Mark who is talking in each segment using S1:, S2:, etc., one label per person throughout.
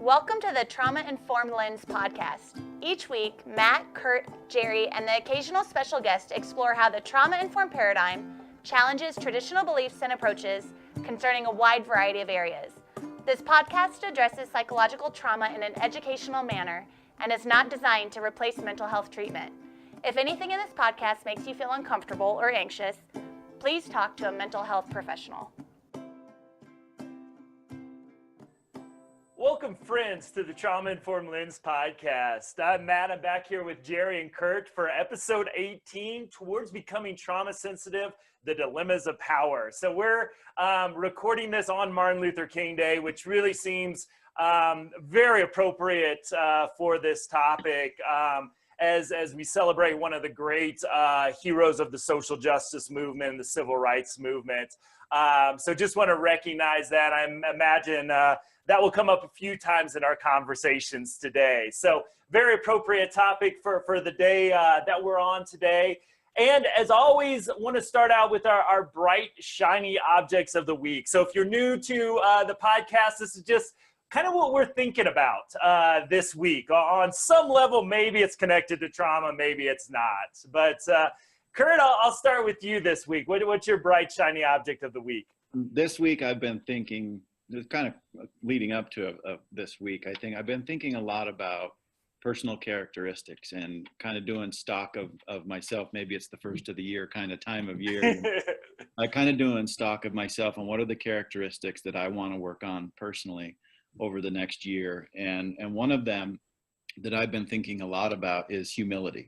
S1: Welcome to the Trauma Informed Lens podcast. Each week, Matt, Curt, Jerry, and the occasional special guest explore how the trauma-informed paradigm challenges traditional beliefs and approaches concerning a wide variety of areas. This podcast addresses psychological trauma in an educational manner and is not designed to replace mental health treatment. If anything in this podcast makes you feel uncomfortable or anxious, please talk to a mental health professional.
S2: Welcome, friends, to the Trauma Informed Lens podcast. I'm Matt. I'm back here with Jerry and Curt for episode 18, Towards Becoming Trauma Sensitive, The Dilemmas of Power. So we're recording this on Martin Luther King Day, which really seems very appropriate for this topic as we celebrate one of the great heroes of the social justice movement, the civil rights movement. So just want to recognize that. I imagine that will come up a few times in our conversations today. So very appropriate topic for the day that we're on today. And as always, want to start out with our bright, shiny objects of the week. So if you're new to the podcast, this is just kind of what we're thinking about this week. On some level, maybe it's connected to trauma, maybe it's not. But Curt, I'll start with you this week. What's your bright, shiny object of the week?
S3: This week, I've been thinking, kind of leading up to this week, I think I've been thinking a lot about personal characteristics and kind of doing stock of myself. Maybe it's the first of the year kind of time of year. I kind of doing stock of myself and what are the characteristics that I want to work on personally over the next year. And one of them that I've been thinking a lot about is humility.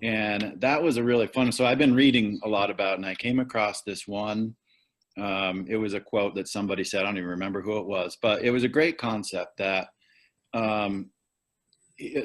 S3: And that was a really fun, so I've been reading a lot about it, and I came across this one. It was a quote that somebody said, I don't even remember who it was, but it was a great concept that, at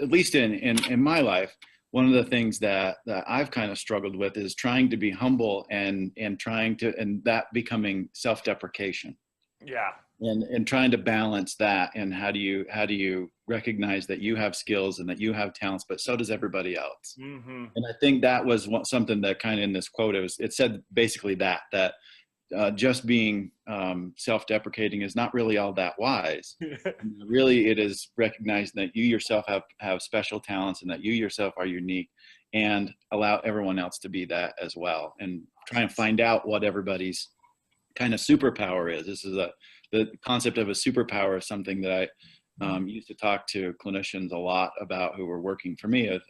S3: least in my life, one of the things that I've kind of struggled with is trying to be humble and that becoming self-deprecation.
S2: Yeah.
S3: And trying to balance that, and how do you recognize that you have skills and that you have talents, but so does everybody else. Mm-hmm. And I think that was something that kind of in this quote, it said basically that just being self-deprecating is not really all that wise. Really, it is recognizing that you yourself have special talents and that you yourself are unique, and allow everyone else to be that as well, and try and find out what everybody's kind of superpower is. The concept of a superpower is something that I used to talk to clinicians a lot about who were working for me, of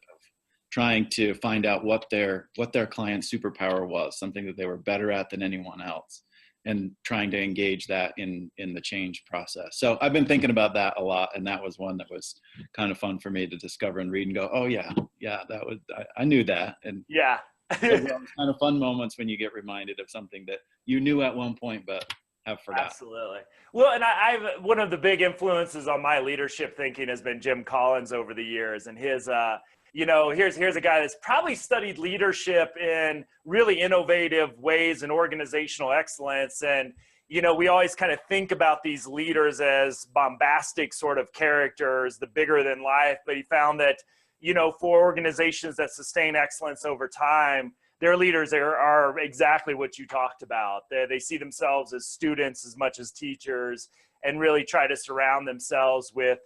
S3: trying to find out what their client's superpower was, something that they were better at than anyone else, and trying to engage that in the change process. So I've been thinking about that a lot, and that was one that was kind of fun for me to discover and read and go, oh yeah, that was, I knew that. And
S2: yeah.
S3: It's kind of fun moments when you get reminded of something that you knew at one point, but have forgotten.
S2: Absolutely. Well, and I've one of the big influences on my leadership thinking has been Jim Collins over the years, and his here's a guy that's probably studied leadership in really innovative ways and organizational excellence. And we always kind of think about these leaders as bombastic sort of characters, the bigger than life, but he found that for organizations that sustain excellence over time, their leaders are exactly what you talked about. They see themselves as students as much as teachers, and really try to surround themselves with,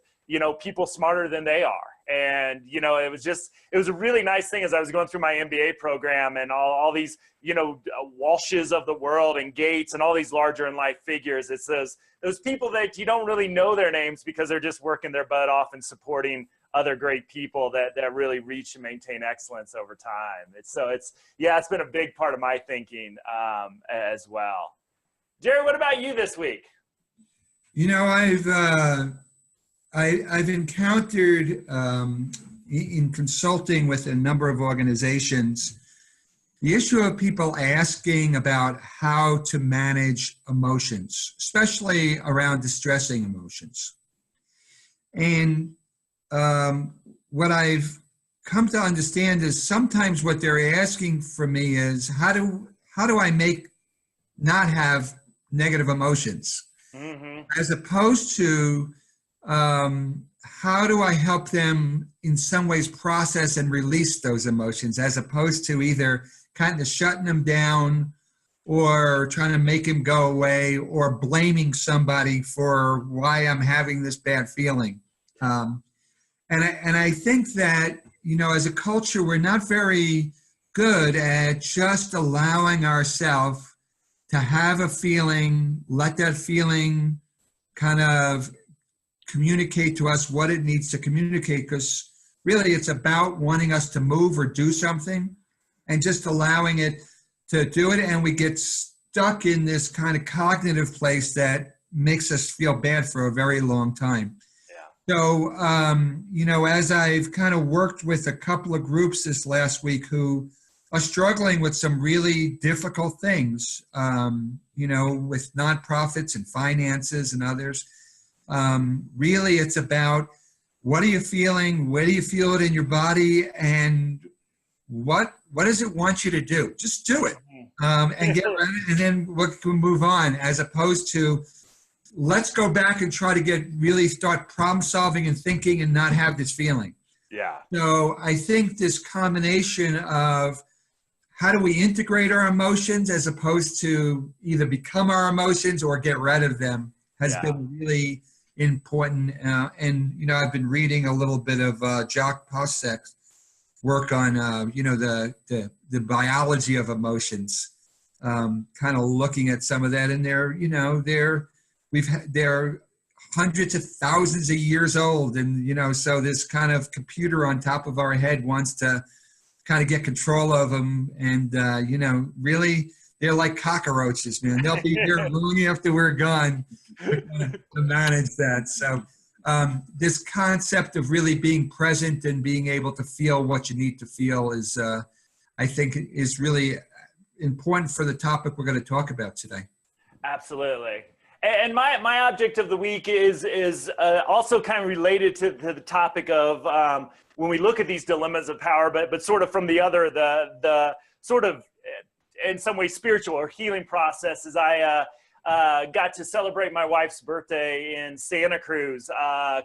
S2: people smarter than they are. And, it was a really nice thing as I was going through my MBA program, and all these, Walshes of the world and Gates and all these larger in life figures. It's those people that you don't really know their names because they're just working their butt off and supporting other great people that really reach and maintain excellence over time. It's been a big part of my thinking as well. Jerry, what about you this week?
S4: I've encountered in consulting with a number of organizations, the issue of people asking about how to manage emotions, especially around distressing emotions. And what I've come to understand is sometimes what they're asking from me is how do I not have negative emotions, mm-hmm. as opposed to how do I help them in some ways process and release those emotions, as opposed to either kind of shutting them down or trying to make him go away, or blaming somebody for why I'm having this bad feeling. And I think that, as a culture, we're not very good at just allowing ourselves to have a feeling, let that feeling kind of communicate to us what it needs to communicate, because really it's about wanting us to move or do something and just allowing it to do it. And we get stuck in this kind of cognitive place that makes us feel bad for a very long time. So, as I've kind of worked with a couple of groups this last week who are struggling with some really difficult things, with nonprofits and finances and others, really it's about what are you feeling, where do you feel it in your body, and what does it want you to do? Just do it, and get ready, and then we can move on, as opposed to let's go back and try to really start problem solving and thinking and not have this feeling.
S2: Yeah.
S4: So I think this combination of how do we integrate our emotions as opposed to either become our emotions or get rid of them has been really important. And I've been reading a little bit of Jacques Possek's work on, the biology of emotions, kind of looking at some of that. And they're hundreds of thousands of years old, and so this kind of computer on top of our head wants to kind of get control of them, and really they're like cockroaches, man. They'll be here long after we're gone to manage that. So this concept of really being present and being able to feel what you need to feel is, I think, is really important for the topic we're going to talk about today.
S2: Absolutely. And my object of the week is also kind of related to the topic of when we look at these dilemmas of power, but sort of from the other, the sort of in some way spiritual or healing process. As I got to celebrate my wife's birthday in Santa Cruz,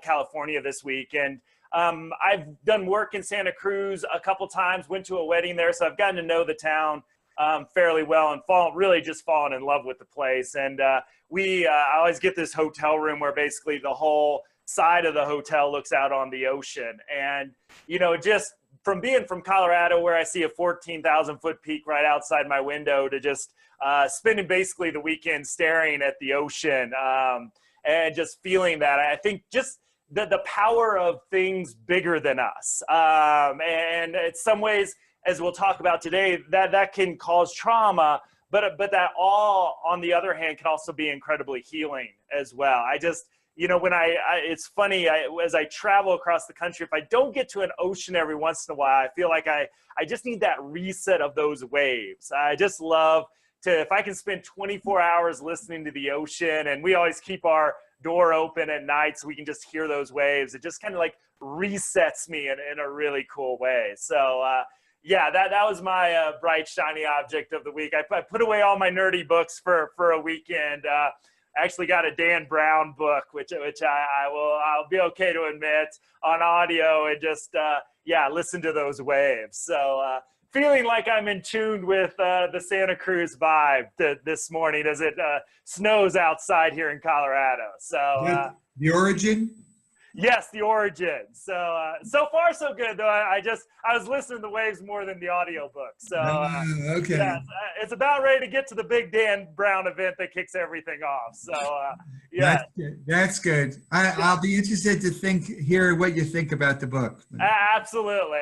S2: California this week, and I've done work in Santa Cruz a couple times. Went to a wedding there, so I've gotten to know the town fairly well, and really just fallen in love with the place. And I always get this hotel room where basically the whole side of the hotel looks out on the ocean. And, just from being from Colorado, where I see a 14,000 foot peak right outside my window, to just spending basically the weekend staring at the ocean and just feeling that, I think just the power of things bigger than us. And in some ways, as we'll talk about today, that can cause trauma, but that all, on the other hand, can also be incredibly healing as well. I just, when it's funny, as I travel across the country, if I don't get to an ocean every once in a while, I feel like I just need that reset of those waves. I just love if I can spend 24 hours listening to the ocean, and we always keep our door open at night so we can just hear those waves. It just kind of like resets me in a really cool way. So, yeah, that was my bright, shiny object of the week. I put away all my nerdy books for a weekend. I actually got a Dan Brown book, which I'll be okay to admit, on audio, and just listen to those waves. So feeling like I'm in tune with the Santa Cruz vibe this morning as it snows outside here in Colorado. So
S4: the origin.
S2: Yes, the origin. So so far so good, though. I was listening to the waves more than the audiobook. So
S4: okay.
S2: Yeah, it's about ready to get to the big Dan Brown event that kicks everything off. So yeah,
S4: that's good. I'll be interested to hear what you think about the book.
S2: Absolutely.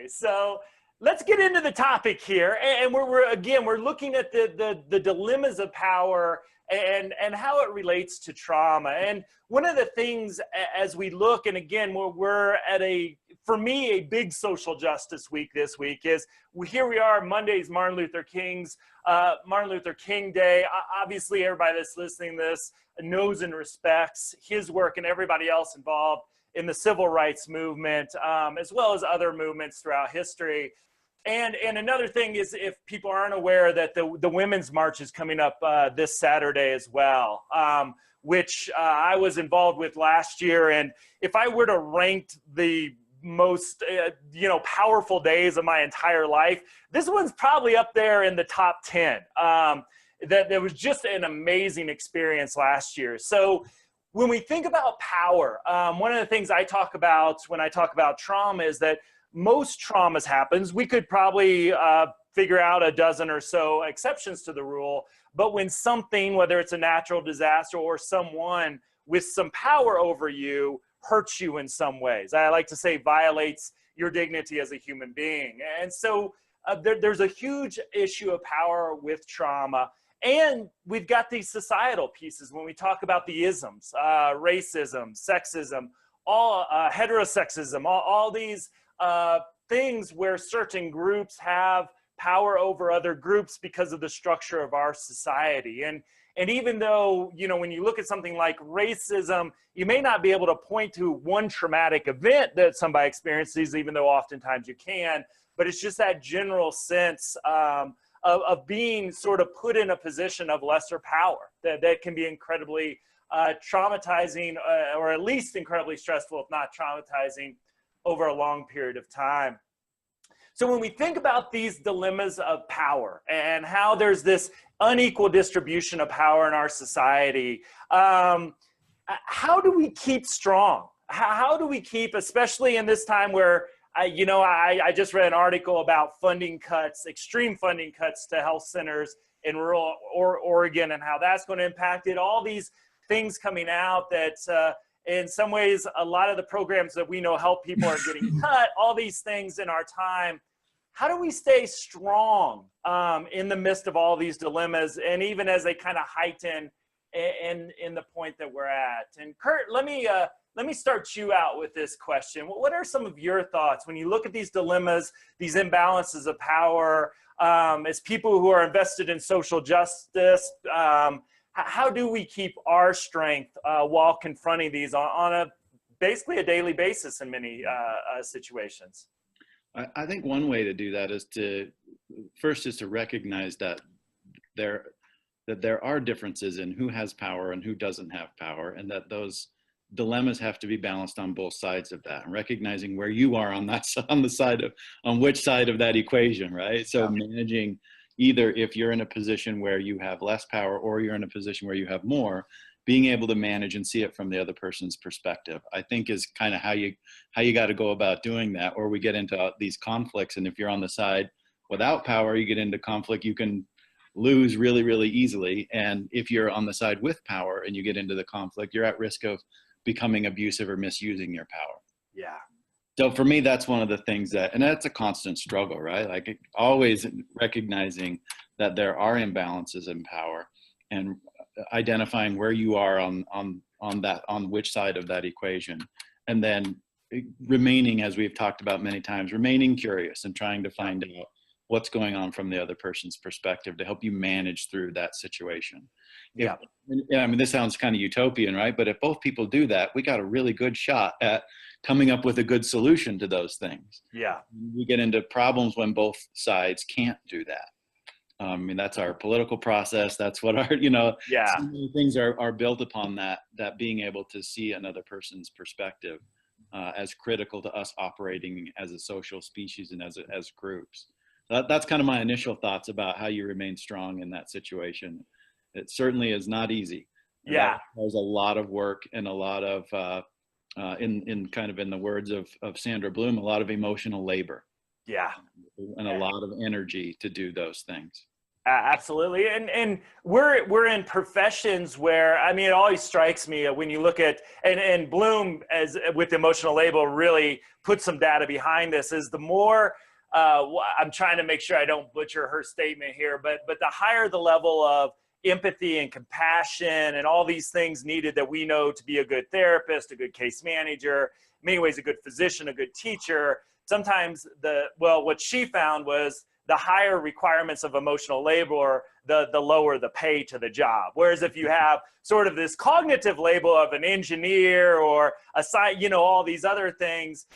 S2: So let's get into the topic here, and we're looking at the dilemmas of power and how it relates to trauma. And one of the things as we look, and again, we're at for me, a big social justice week this week, is here we are, Monday's Martin Luther King Day. Obviously, everybody that's listening to this knows and respects his work and everybody else involved in the civil rights movement, as well as other movements throughout history. And another thing is, if people aren't aware, that the Women's March is coming up this Saturday as well, which I was involved with last year. And if I were to rank the most, powerful days of my entire life. This one's probably up there in the top 10. That was just an amazing experience last year. So when we think about power, one of the things I talk about when I talk about trauma is that most traumas happens. We could probably figure out a dozen or so exceptions to the rule. But when something, whether it's a natural disaster or someone with some power over you, hurts you in some ways, I like to say violates your dignity as a human being. And so there's a huge issue of power with trauma. And we've got these societal pieces when we talk about the isms, racism, sexism, all heterosexism, all these things where certain groups have power over other groups because of the structure of our society. And even though, when you look at something like racism, you may not be able to point to one traumatic event that somebody experiences, even though oftentimes you can, but it's just that general sense of being sort of put in a position of lesser power that can be incredibly traumatizing, or at least incredibly stressful, if not traumatizing, over a long period of time. So when we think about these dilemmas of power and how there's this unequal distribution of power in our society, how do we keep strong? How do we keep, especially in this time where, I just read an article about funding cuts, extreme funding cuts to health centers in rural Oregon, and how that's going to impact it. All these things coming out that in some ways, a lot of the programs that we know help people are getting cut, all these things in our time. How do we stay strong in the midst of all these dilemmas, and even as they kind of heighten in the point that we're at? And Curt, let me start you out with this question. What are some of your thoughts when you look at these dilemmas, these imbalances of power, as people who are invested in social justice? How do we keep our strength while confronting these on basically a daily basis in many situations?
S3: I think one way to do that is to recognize that there are differences in who has power and who doesn't have power, and that those dilemmas have to be balanced on both sides of that, and recognizing where you are on which side of that equation, right? So managing either, if you're in a position where you have less power or you're in a position where you have more, being able to manage and see it from the other person's perspective, I think is kind of how you got to go about doing that. Or we get into these conflicts, and if you're on the side without power, you get into conflict, you can lose really, really easily. And if you're on the side with power and you get into the conflict, you're at risk of becoming abusive or misusing your power.
S2: Yeah.
S3: So for me, that's one of the things and that's a constant struggle, right? Like always recognizing that there are imbalances in power, and identifying where you are on which side of that equation, and then remaining, as we've talked about many times, remaining curious and trying to find out what's going on from the other person's perspective to help you manage through that situation. I mean, this sounds kind of utopian, right? But if both people do that, we got a really good shot at coming up with a good solution to those things.
S2: Yeah.
S3: We get into problems when both sides can't do that. I mean, that's our political process. That's what our, so many things are built upon that being able to see another person's perspective as critical to us operating as a social species and as groups. That's kind of my initial thoughts about how you remain strong in that situation. It certainly is not easy.
S2: Yeah.
S3: There's a lot of work and a lot of, in the words of Sandra Bloom, a lot of emotional labor.
S2: Yeah.
S3: And a lot of energy to do those things.
S2: Absolutely. And we're in professions where, I mean, it always strikes me when you look at, and Bloom as with emotional labor really put some data behind this, is the more, I'm trying to make sure I don't butcher her statement here, but the higher the level of empathy and compassion and all these things needed that we know to be a good therapist, a good case manager, in many ways a good physician, a good teacher, sometimes what she found was the higher requirements of emotional labor, the lower the pay to the job. Whereas if you have sort of this cognitive label of an engineer or all these other things,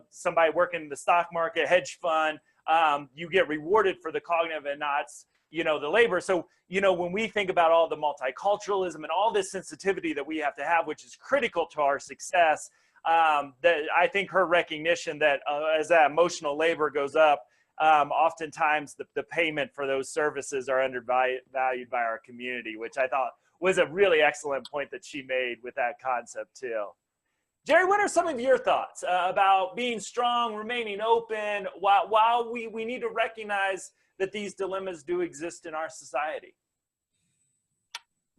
S2: somebody working in the stock market, hedge fund, you get rewarded for the cognitive and not, the labor. So, when we think about all the multiculturalism and all this sensitivity that we have to have, which is critical to our success, that I think her recognition that as that emotional labor goes up, oftentimes the payment for those services are undervalued by our community, which I thought was a really excellent point that she made with that concept too. Jerry, what are some of your thoughts about being strong, remaining open, while we need to recognize that these dilemmas do exist in our society?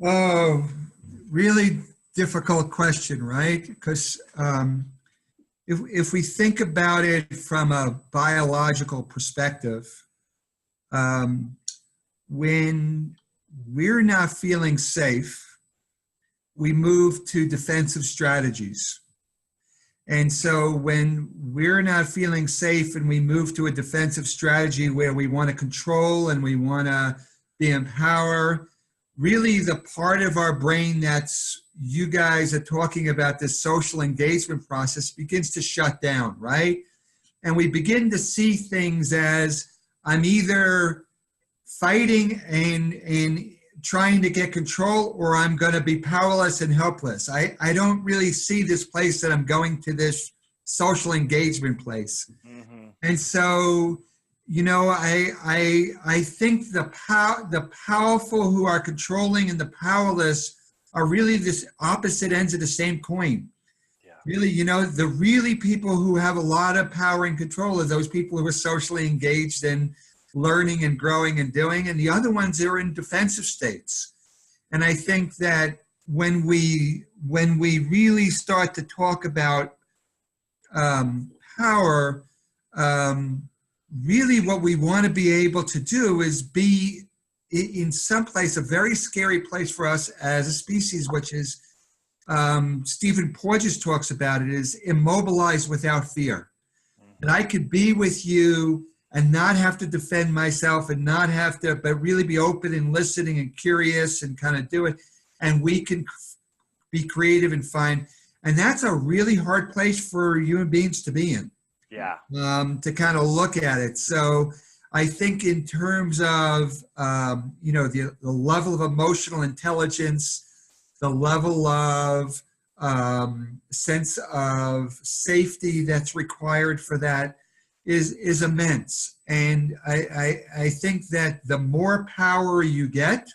S4: Oh, really difficult question, right? Because if we think about it from a biological perspective, when we're not feeling safe, we move to defensive strategies. And so when we're not feeling safe and we move to a defensive strategy where we want to control and we want to be in power, really the part of our brain that's, you guys are talking about, this social engagement process begins to shut down, right? And we begin to see things as, I'm either fighting and trying to get control, or I'm going to be powerless and helpless. I don't really see this place that I'm going to, this social engagement place. Mm-hmm. And so, you know, I think the powerful who are controlling and the powerless are really this opposite ends of the same coin. Yeah. Really, you know, the really people who have a lot of power and control are those people who are socially engaged and learning and growing and doing, and the other ones are in defensive states. And I think that when we really start to talk about power, really what we want to be able to do is be in some place, a very scary place for us as a species, which is, Stephen Porges talks about it, is immobilized without fear. And I could be with you and not have to defend myself and not have to, but really be open and listening and curious and kind of do it. And we can be creative and find, and that's a really hard place for human beings to be in.
S2: Yeah.
S4: To kind of look at it. So I think in terms of, you know, the level of emotional intelligence, the level of sense of safety that's required for that is immense. And I think that the more power you get,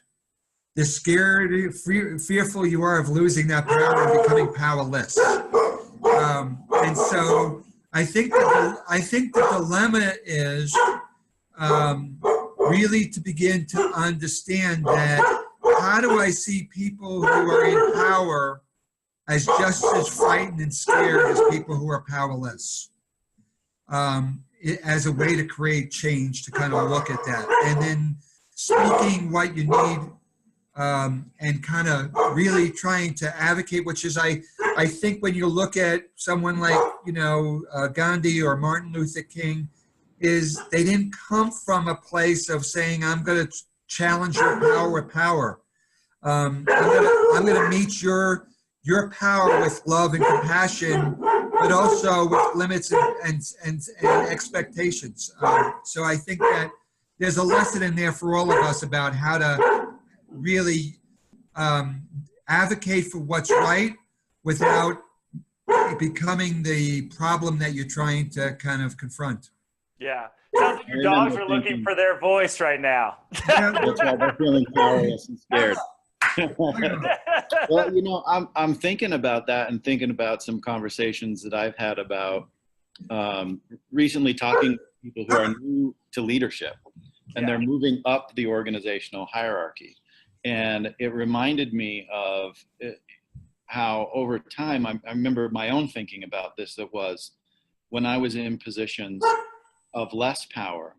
S4: the scared, fearful you are of losing that power and becoming powerless. And so I think the dilemma is really to begin to understand that, how do I see people who are in power as just as frightened and scared as people who are powerless, as a way to create change, to kind of look at that. And then speaking what you need, and kind of really trying to advocate, which is, I think when you look at someone like, you know, Gandhi or Martin Luther King, is they didn't come from a place of saying, I'm going to challenge your power with power. I'm going to meet your power with love and compassion, but also with limits and expectations. So I think that there's a lesson in there for all of us about how to really advocate for what's right without becoming the problem that you're trying to kind of confront.
S2: Yeah. Sounds like your dogs are looking for their voice right now.
S3: That's why they're feeling powerless and scared. Well, you know, I'm thinking about that and thinking about some conversations that I've had about recently talking to people who are new to leadership, and they're moving up the organizational hierarchy. And it reminded me of how over time, I remember my own thinking about this, that was when I was in positions of less power,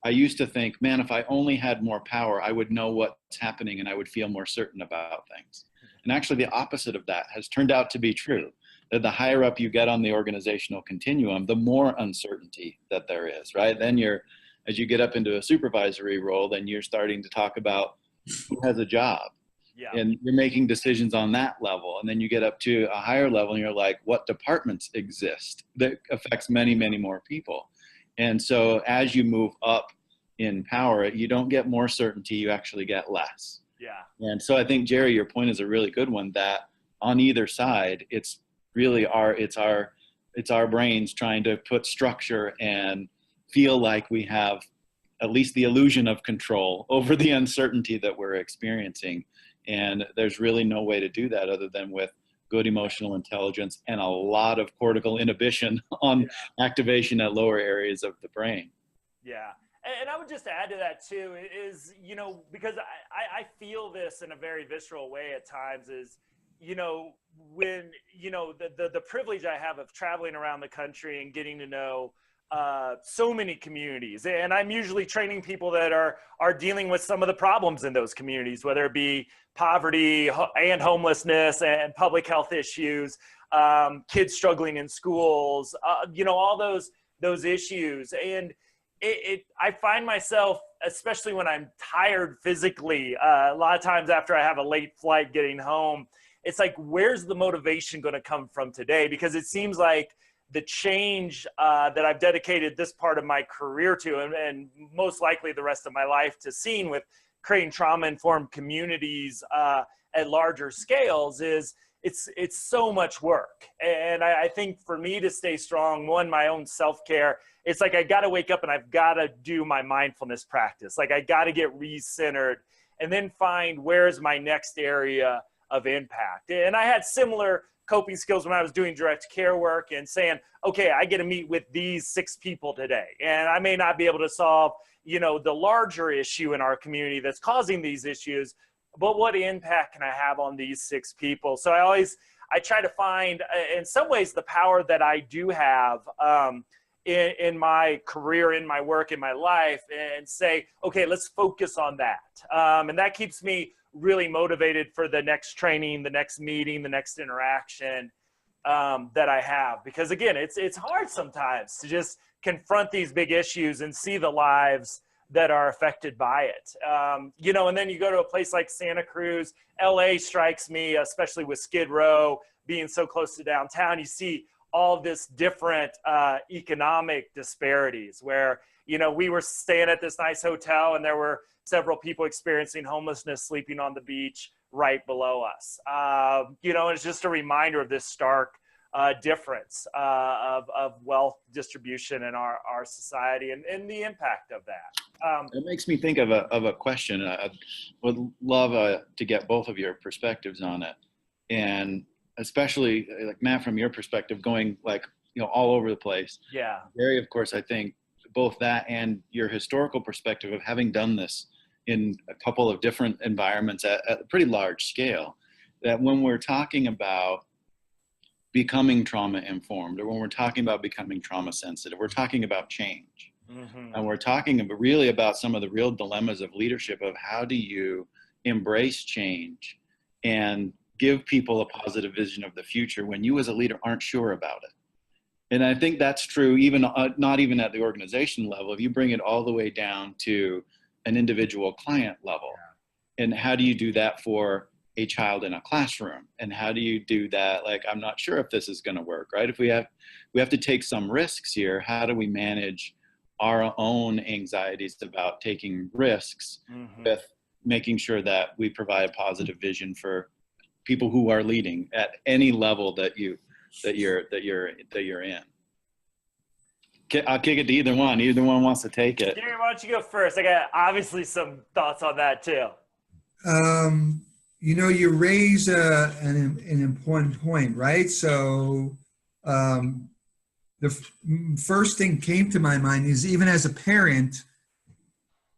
S3: I used to think, man, if I only had more power, I would know what's happening and I would feel more certain about things. And actually the opposite of that has turned out to be true, that the higher up you get on the organizational continuum, the more uncertainty that there is, right? Then as you get up into a supervisory role, then you're starting to talk about who has a job. Yeah. And you're making decisions on that level. And then you get up to a higher level and you're like, what departments exist that affects many, many more people? And so as you move up in power, you don't get more certainty, you actually get less.
S2: Yeah.
S3: And so I think, Jerry, your point is a really good one, that on either side, it's really it's our brains trying to put structure and feel like we have at least the illusion of control over the uncertainty that we're experiencing. And there's really no way to do that other than with good emotional intelligence and a lot of cortical inhibition on activation at lower areas of the brain.
S2: Yeah. And I would just add to that too, is, because I feel this in a very visceral way at times is, when, the privilege I have of traveling around the country and getting to know so many communities. And I'm usually training people that are dealing with some of the problems in those communities, whether it be poverty and homelessness and public health issues, kids struggling in schools, all those issues. And I find myself, especially when I'm tired physically, a lot of times after I have a late flight getting home, it's like, where's the motivation going to come from today? Because it seems like the change that I've dedicated this part of my career to, and most likely the rest of my life to seeing with creating trauma-informed communities at larger scales, is it's so much work. And I think for me to stay strong, one, my own self-care, it's like I got to wake up and I've got to do my mindfulness practice. Like I got to get re-centered and then find where's my next area of impact. And I had similar coping skills when I was doing direct care work and saying, okay, I get to meet with these 6 people today. And I may not be able to solve, the larger issue in our community that's causing these issues, but what impact can I have on these 6 people? So I try to find, in some ways, the power that I do have in my career, in my work, in my life, and say, okay, let's focus on that. And that keeps me really motivated for the next training, the next meeting, the next interaction that I have. Because again, it's hard sometimes to just confront these big issues and see the lives that are affected by it. And then you go to a place like Santa Cruz, LA strikes me, especially with Skid Row being so close to downtown, you see all this different economic disparities where, we were staying at this nice hotel and there were several people experiencing homelessness sleeping on the beach right below us. And it's just a reminder of this stark difference of wealth distribution in our society and the impact of that.
S3: It makes me think of a question. I would love to get both of your perspectives on it. And especially like Matt, from your perspective, going all over the place.
S2: Yeah.
S3: Gary, of course, I think both that and your historical perspective of having done this in a couple of different environments at a pretty large scale, that when we're talking about becoming trauma informed, or when we're talking about becoming trauma sensitive, we're talking about change. Mm-hmm. And we're talking really about some of the real dilemmas of leadership, of how do you embrace change and give people a positive vision of the future when you as a leader aren't sure about it. And I think that's true even not even at the organization level. If you bring it all the way down to an individual client level, and how do you do that for a child in a classroom? And how do you do that? Like, I'm not sure if this is going to work, right? If we have to take some risks here, how do we manage our own anxieties about taking risks with making sure that we provide a positive vision for people who are leading at any level that you're in? I'll kick it to either one. Either one wants to take it.
S2: Gary, why don't you go first? I got obviously some thoughts on that too.
S4: You raise an important point, right? So the first thing came to my mind is, even as a parent,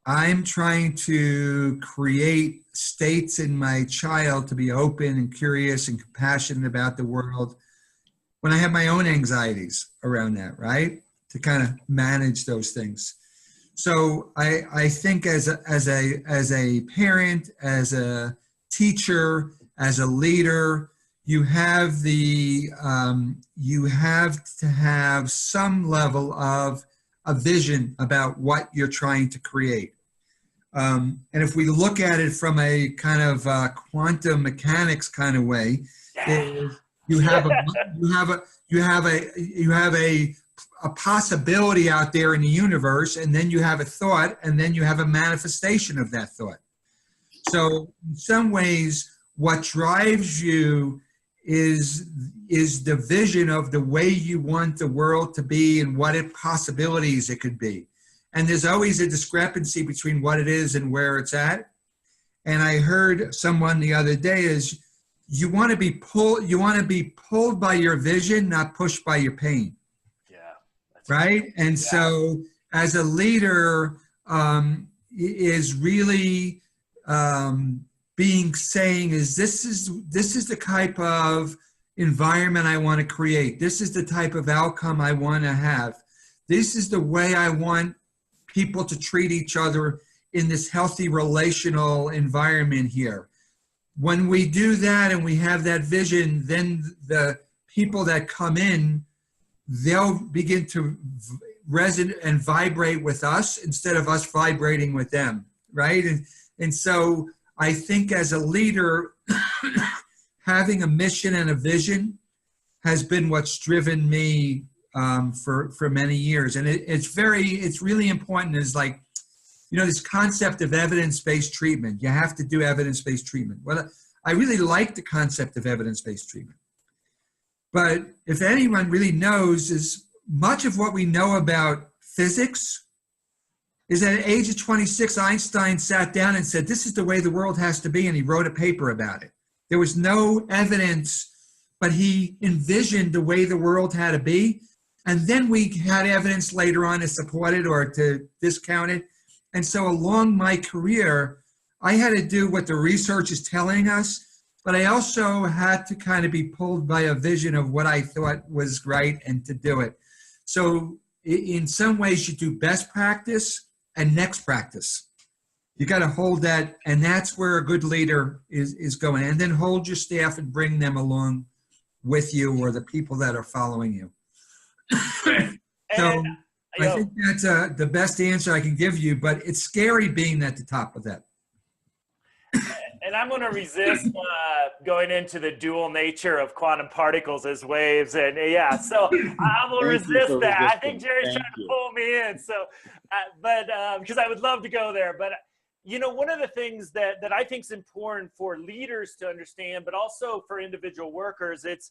S4: I'm trying to create states in my child to be open and curious and compassionate about the world when I have my own anxieties around that, right? To kind of manage those things. So I think as a parent, as a teacher, as a leader, you have to have some level of a vision about what you're trying to create. And if we look at it from a kind of quantum mechanics kind of way, is you have a possibility out there in the universe, and then you have a thought, and then you have a manifestation of that thought. So in some ways, what drives you is the vision of the way you want the world to be and what possibilities it could be. And there's always a discrepancy between what it is and where it's at. And I heard someone the other day is you want to be pulled by your vision, not pushed by your pain.
S2: Yeah.
S4: Right. And so as a leader, is really saying this is the type of environment I want to create. This is the type of outcome I want to have. This is the way I want people to treat each other in this healthy relational environment here. When we do that and we have that vision, then the people that come in, they'll begin to resonate and vibrate with us instead of us vibrating with them, right? And so I think as a leader, having a mission and a vision has been what's driven me for many years. And it's really important is like, this concept of evidence-based treatment. You have to do evidence-based treatment. Well, I really like the concept of evidence-based treatment. But if anyone really knows, is much of what we know about physics is at the age of 26, Einstein sat down and said, this is the way the world has to be, and he wrote a paper about it. There was no evidence, but he envisioned the way the world had to be. And then we had evidence later on to support it or to discount it. And so along my career, I had to do what the research is telling us, but I also had to kind of be pulled by a vision of what I thought was right and to do it. So in some ways you do best practice and next practice. You got to hold that, and that's where a good leader is going. And then hold your staff and bring them along with you or the people that are following you. So I think that's the best answer I can give you, but it's scary being at the top of that.
S2: And I'm going to resist going into the dual nature of quantum particles as waves. And so I will resist that. I think Jerry's trying to pull me in. So, because I would love to go there. But, one of the things that I think is important for leaders to understand, but also for individual workers, it's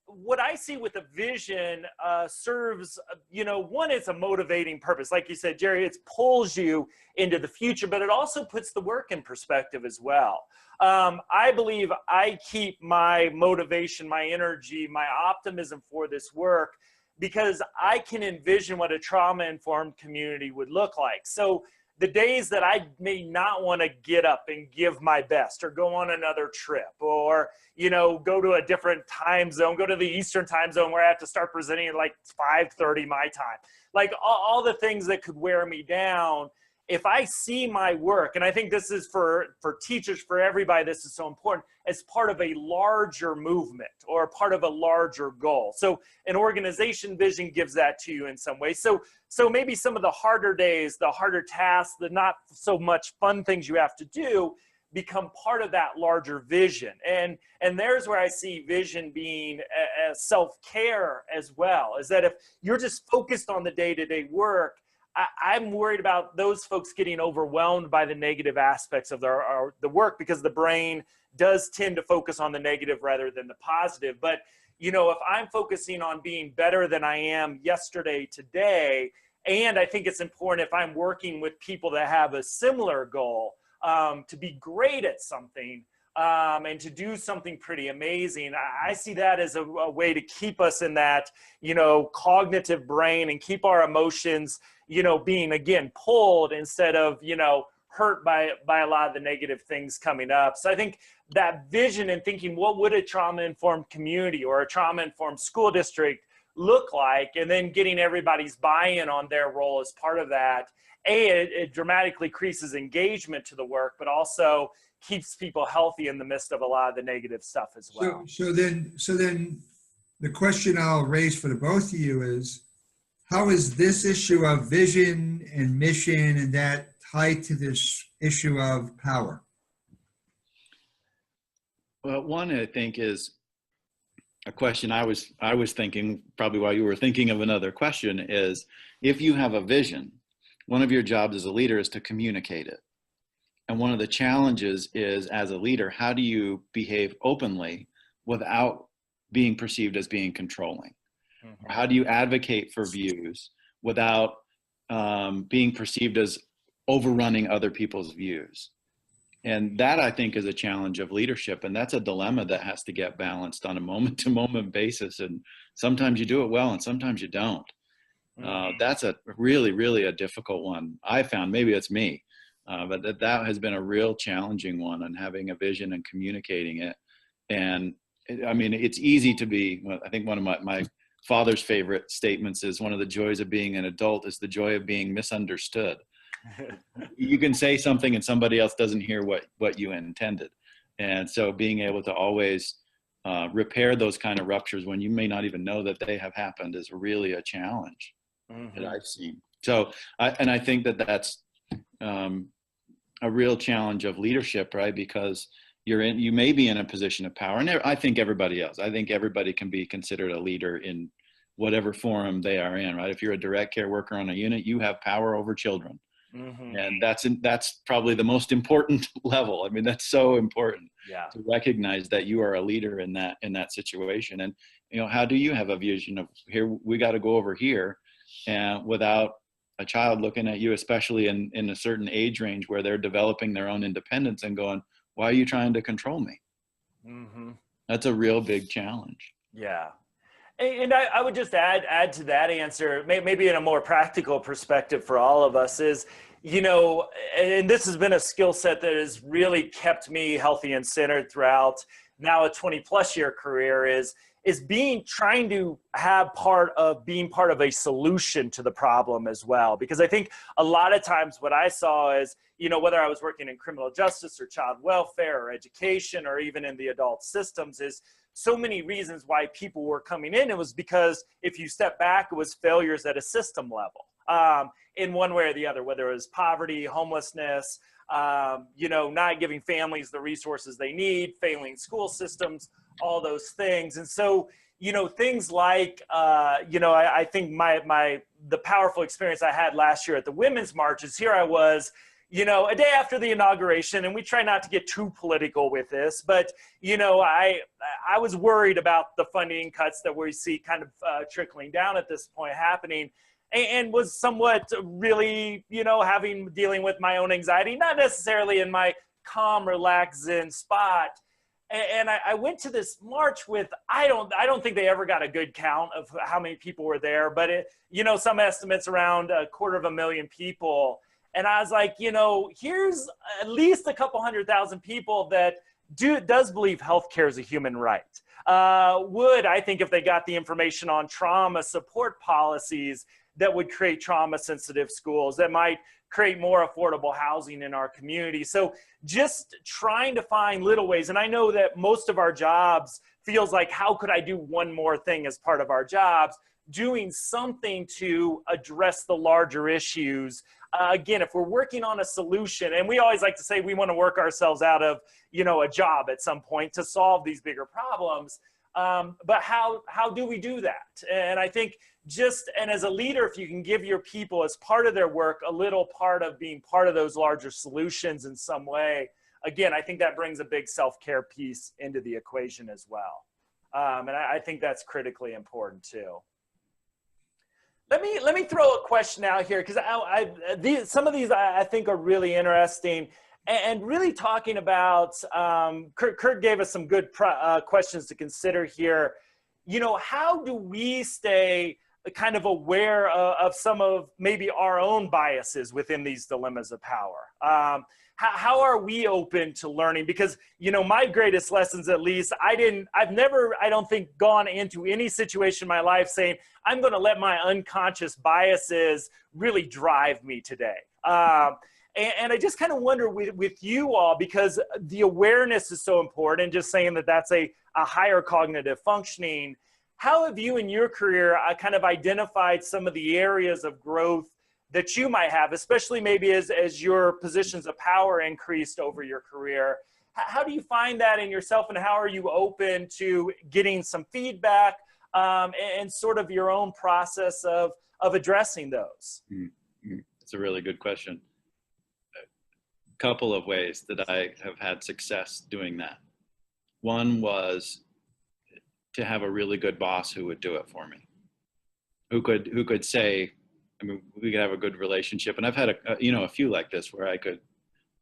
S2: what I see with a vision serves, one, it's a motivating purpose. Like you said, Jerry, it pulls you into the future, but it also puts the work in perspective as well. I believe I keep my motivation, my energy, my optimism for this work because I can envision what a trauma-informed community would look like. So the days that I may not want to get up and give my best or go on another trip or, go to a different time zone, go to the Eastern time zone where I have to start presenting at like 5:30 my time, like all the things that could wear me down. If I see my work, and I think this is for teachers, for everybody, this is so important, as part of a larger movement or part of a larger goal. So an organization vision gives that to you in some way. So maybe some of the harder days, the harder tasks, the not so much fun things you have to do become part of that larger vision. And there's where I see vision being a self-care as well, is that if you're just focused on the day-to-day work, I'm worried about those folks getting overwhelmed by the negative aspects of the work because the brain does tend to focus on the negative rather than the positive. But, if I'm focusing on being better than I am yesterday, today, and I think it's important if I'm working with people that have a similar goal to be great at something and to do something pretty amazing, I see that as a way to keep us in that, cognitive brain and keep our emotions being, again, pulled instead of, hurt by a lot of the negative things coming up. So I think that vision and thinking, what would a trauma-informed community or a trauma-informed school district look like? And then getting everybody's buy-in on their role as part of that. It dramatically increases engagement to the work, but also keeps people healthy in the midst of a lot of the negative stuff as well.
S4: So then the question I'll raise for the both of you is, how is this issue of vision and mission and that tied to this issue of power?
S3: Well, one, I think, is a question I was thinking, probably while you were thinking of another question, is if you have a vision, one of your jobs as a leader is to communicate it. And one of the challenges is, as a leader, how do you behave openly without being perceived as being controlling? Or how do you advocate for views without being perceived as overrunning other people's views? And that, I think, is a challenge of leadership. And that's a dilemma that has to get balanced on a moment-to-moment basis. And sometimes you do it well, and sometimes you don't. That's a really, really a difficult one. I found, maybe it's me, but that has been a real challenging one, on having a vision and communicating it. And I mean, it's easy to be, I think one of my father's favorite statements is, one of the joys of being an adult is the joy of being misunderstood. You can say something and somebody else doesn't hear what you intended. And so being able to always repair those kind of ruptures when you may not even know that they have happened is really a challenge that I've seen. So, I think that's a real challenge of leadership, right? Because you may be in a position of power, and I think everybody can be considered a leader in whatever forum they are in, right? If you're a direct care worker on a unit, you have power over children. And that's probably the most important level. I mean, that's so important to recognize that you are a leader in that situation. And, how do you have a vision of, here, we got to go over here, and without a child looking at you, especially in a certain age range where they're developing their own independence, and going, why are you trying to control me? That's a real big challenge.
S2: Yeah. And I would just add to that answer, maybe in a more practical perspective for all of us, is, and this has been a skill set that has really kept me healthy and centered throughout now a 20+ year career, is trying to have being part of a solution to the problem as well. Because I think a lot of times what I saw is, whether I was working in criminal justice or child welfare or education or even in the adult systems, is so many reasons why people were coming in. It was because, if you step back, it was failures at a system level, in one way or the other, whether it was poverty, homelessness, not giving families the resources they need, failing school systems, all those things. And so, things like, I think the powerful experience I had last year at the Women's March is, here I was, a day after the inauguration, and we try not to get too political with this, but, I was worried about the funding cuts that we see kind of trickling down at this point happening, and was somewhat really, dealing with my own anxiety, not necessarily in my calm, relaxed, zen spot. And I went to this march with, I don't think they ever got a good count of how many people were there, but some estimates around 250,000 people. And I was like, here's at least a couple 100,000 people that does believe healthcare is a human right. Would, I think, if they got the information on trauma support policies that would create trauma sensitive schools, that might create more affordable housing in our community. So just trying to find little ways. And I know that most of our jobs feels like, how could I do one more thing as part of our jobs? Doing something to address the larger issues. Again, if we're working on a solution, and we always like to say we want to work ourselves out of, a job at some point to solve these bigger problems. But how do we do that? And I think and as a leader, if you can give your people, as part of their work, a little part of being part of those larger solutions in some way, again, I think that brings a big self-care piece into the equation as well. And I think that's critically important too. Let me throw a question out here, because some of these I think are really interesting, and really talking about, Curt gave us some good questions to consider here. How do we stay kind of aware of some of maybe our own biases within these dilemmas of power? How are we open to learning? Because, my greatest lessons, at least, I've never, I don't think, gone into any situation in my life saying, I'm going to let my unconscious biases really drive me today. And I just kind of wonder with you all, because the awareness is so important, just saying that that's a higher cognitive functioning. How have you in your career kind of identified some of the areas of growth that you might have, especially maybe as your positions of power increased over your career? How do you find that in yourself, and how are you open to getting some feedback and sort of your own process of addressing those?
S3: It's a really good question. A couple of ways that I have had success doing that. One was to have a really good boss who would do it for me, who could say, I mean, we could have a good relationship. And I've had a few like this where I could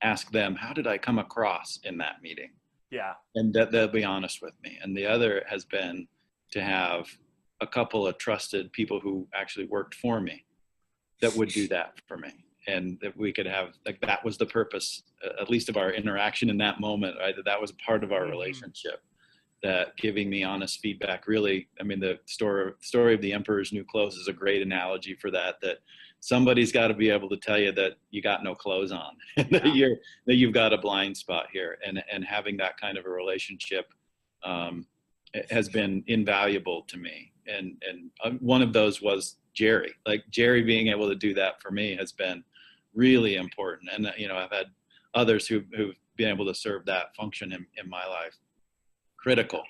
S3: ask them, how did I come across in that meeting?
S2: Yeah.
S3: And that they'll be honest with me. And the other has been to have a couple of trusted people who actually worked for me that would do that for me. And that we could have, like, that was the purpose, at least of our interaction in that moment, right? That was part of our relationship, that giving me honest feedback really, I mean, the story of the Emperor's New Clothes is a great analogy for that somebody's got to be able to tell you that you got no clothes on, that you've got a blind spot here. And having that kind of a relationship has been invaluable to me. And one of those was Jerry. Like, Jerry being able to do that for me has been really important. And, I've had others who've been able to serve that function in my life. Critical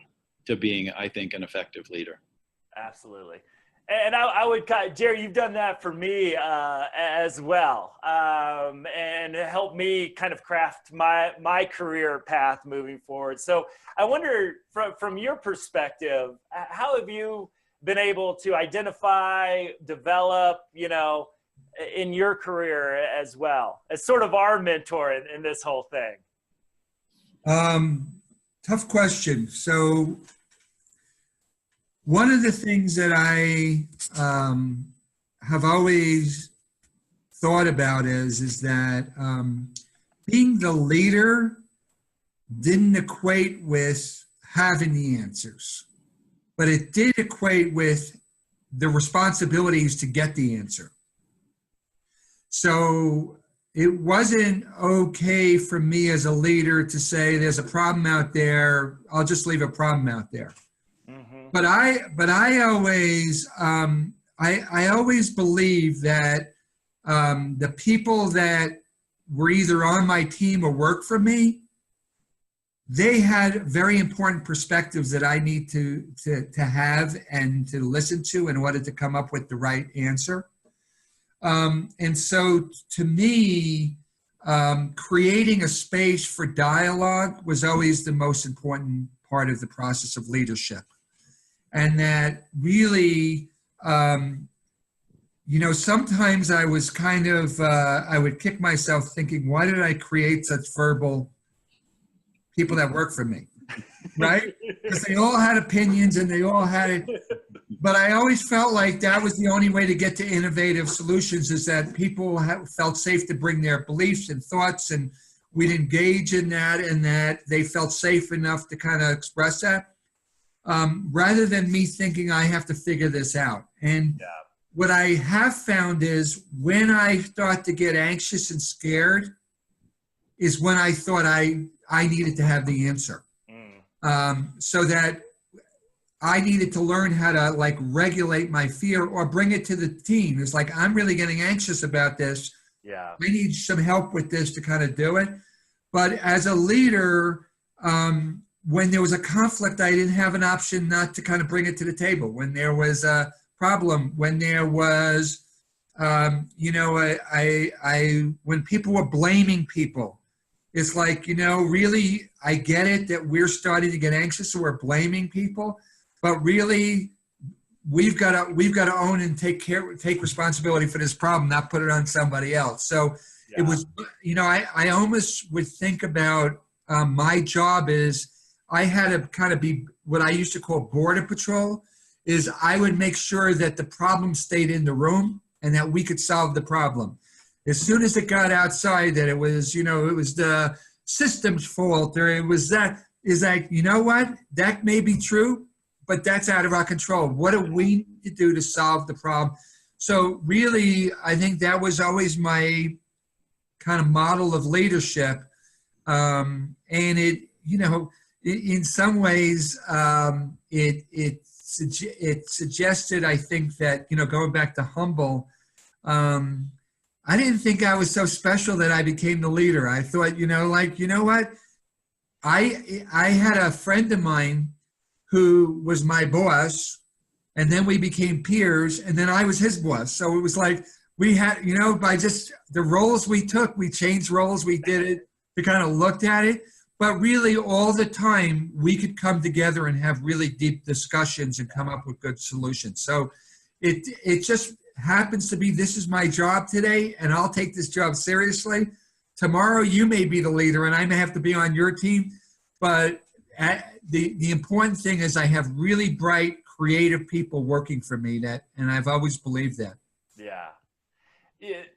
S3: to being, I think, an effective leader.
S2: Absolutely. And I would, Jerry, you've done that for me as well, and helped me kind of craft my career path moving forward. So I wonder, from your perspective, how have you been able to identify, develop, in your career as well, as sort of our mentor in this whole thing?
S4: Tough question. So one of the things that I have always thought about is that being the leader didn't equate with having the answers, but it did equate with the responsibilities to get the answer. So it wasn't okay for me as a leader to say, there's a problem out there, I'll just leave a problem out there. But I always believe that the people that were either on my team or worked for me, they had very important perspectives that I need to have and to listen to in order to come up with the right answer. And so to me, creating a space for dialogue was always the most important part of the process of leadership. And that really, sometimes I was kind of, I would kick myself thinking, why did I create such verbal people that work for me, right? Because they all had opinions and they all had it. But I always felt like that was the only way to get to innovative solutions, is that people felt safe to bring their beliefs and thoughts, and we'd engage in that, and that they felt safe enough to kind of express that. Rather than me thinking I have to figure this out. And what I have found is when I start to get anxious and scared is when I thought I needed to have the answer. So that I needed to learn how to regulate my fear or bring it to the team. It's like, I'm really getting anxious about this.
S2: Yeah.
S4: I need some help with this to kind of do it. But as a leader, when there was a conflict, I didn't have an option not to kind of bring it to the table. When there was a problem, when there was, when people were blaming people, it's like, really, I get it that we're starting to get anxious, so we're blaming people, but really, we've got to own and take responsibility for this problem, not put it on somebody else. So it was, I almost would think about my job is, I had to kind of be what I used to call border patrol, is I would make sure that the problem stayed in the room and that we could solve the problem. As soon as it got outside, that it was, it was the system's fault, or it was that, is like, what? That may be true, but that's out of our control. What do we need to do to solve the problem? So really, I think that was always my kind of model of leadership. And it, in some ways, it suggested, I think, that, going back to humble, I didn't think I was so special that I became the leader. I thought, what? I had a friend of mine who was my boss, and then we became peers, and then I was his boss. So it was like we had, by just the roles we took, we changed roles, we did it, we kind of looked at it. but really all the time we could come together and have really deep discussions and come up with good solutions. So it just happens to be this is my job today, and I'll take this job seriously. Tomorrow you may be the leader and I may have to be on your team, but the important thing is I have really bright, creative people working for me, and I've always believed that.
S2: Yeah.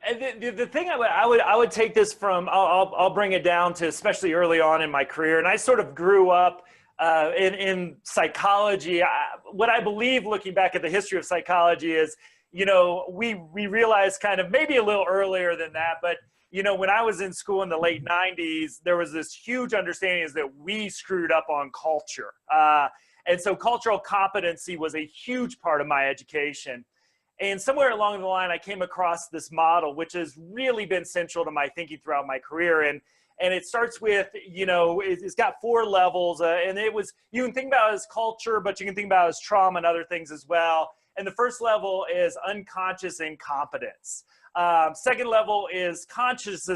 S2: And the thing I would take this from, I'll bring it down to especially early on in my career. And I sort of grew up in psychology. What I believe, looking back at the history of psychology, is, we realized kind of maybe a little earlier than that, but when I was in school in the late 90s, there was this huge understanding is that we screwed up on culture. And so cultural competency was a huge part of my education. And somewhere along the line, I came across this model, which has really been central to my thinking throughout my career. And it starts with, it's got 4 levels. And you can think about it as culture, but you can think about it as trauma and other things as well. And the first level is unconscious incompetence. Second level is conscious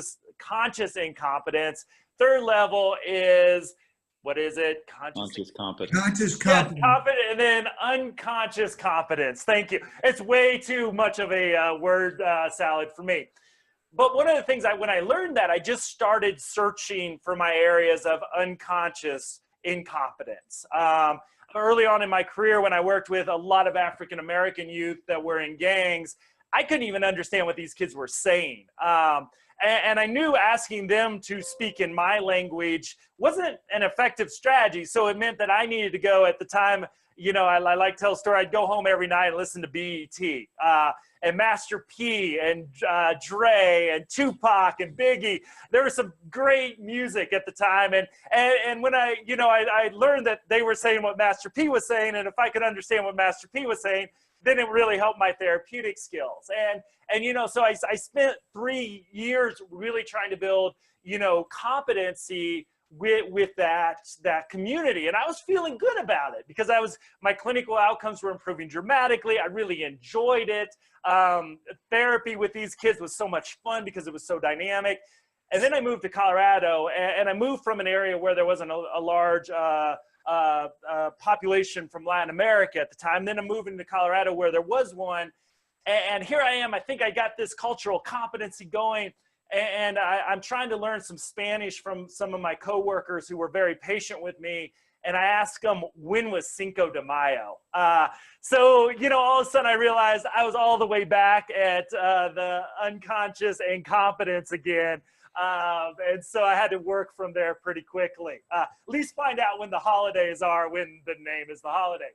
S2: incompetence. Third level is, what is it?
S3: Conscious competence.
S4: Conscious competence.
S2: Yeah, competent, and then unconscious competence. Thank you. It's way too much of a word salad for me. But one of the things when I learned that, I just started searching for my areas of unconscious incompetence. Early on in my career, when I worked with a lot of African-American youth that were in gangs, I couldn't even understand what these kids were saying. And I knew asking them to speak in my language wasn't an effective strategy. So it meant that I needed to go at the time, I like to tell a story. I'd go home every night and listen to BET and Master P and Dre and Tupac and Biggie. There was some great music at the time. And when I learned that they were saying what Master P was saying, and if I could understand what Master P was saying, then it really helped my therapeutic skills. And so I spent 3 years really trying to build, competency with that community. And I was feeling good about it because my clinical outcomes were improving dramatically. I really enjoyed it. Therapy with these kids was so much fun because it was so dynamic. And then I moved to Colorado, and I moved from an area where there wasn't a large population from Latin America at the time. Then I'm moving to Colorado where there was one. And here I am. I think I got this cultural competency going. And I'm trying to learn some Spanish from some of my coworkers who were very patient with me. And I asked them, when was Cinco de Mayo? So, all of a sudden I realized I was all the way back at the unconscious incompetence again. And so I had to work from there pretty quickly. At least find out when the holidays are, when the name is the holiday.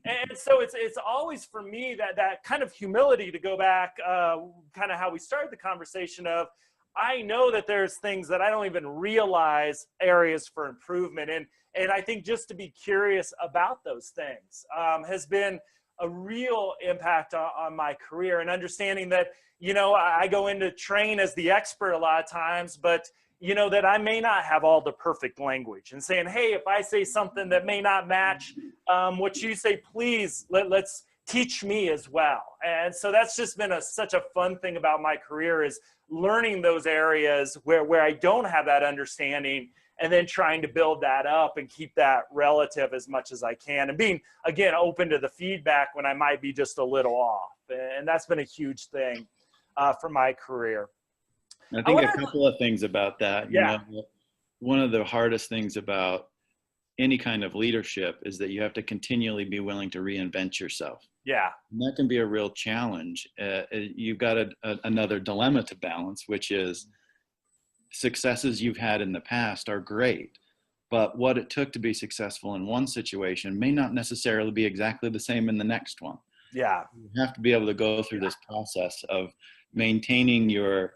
S2: And so it's always for me that kind of humility to go back, kind of how we started the conversation of, I know that there's things that I don't even realize areas for improvement. And I think just to be curious about those things has been a real impact on my career, and understanding that, I go in to train as the expert a lot of times, but, that I may not have all the perfect language, and saying, hey, if I say something that may not match what you say, please let's teach me as well. And so that's just been such a fun thing about my career, is learning those areas where I don't have that understanding, and then trying to build that up and keep that relative as much as I can, and being, again, open to the feedback when I might be just a little off. And that's been a huge thing for my career.
S3: I think a couple of things about that. One of the hardest things about any kind of leadership is that you have to continually be willing to reinvent yourself.
S2: Yeah.
S3: And that can be a real challenge. You've got another dilemma to balance, which is successes you've had in the past are great, but what it took to be successful in one situation may not necessarily be exactly the same in the next one.
S2: Yeah.
S3: You have to be able to go through this process of maintaining your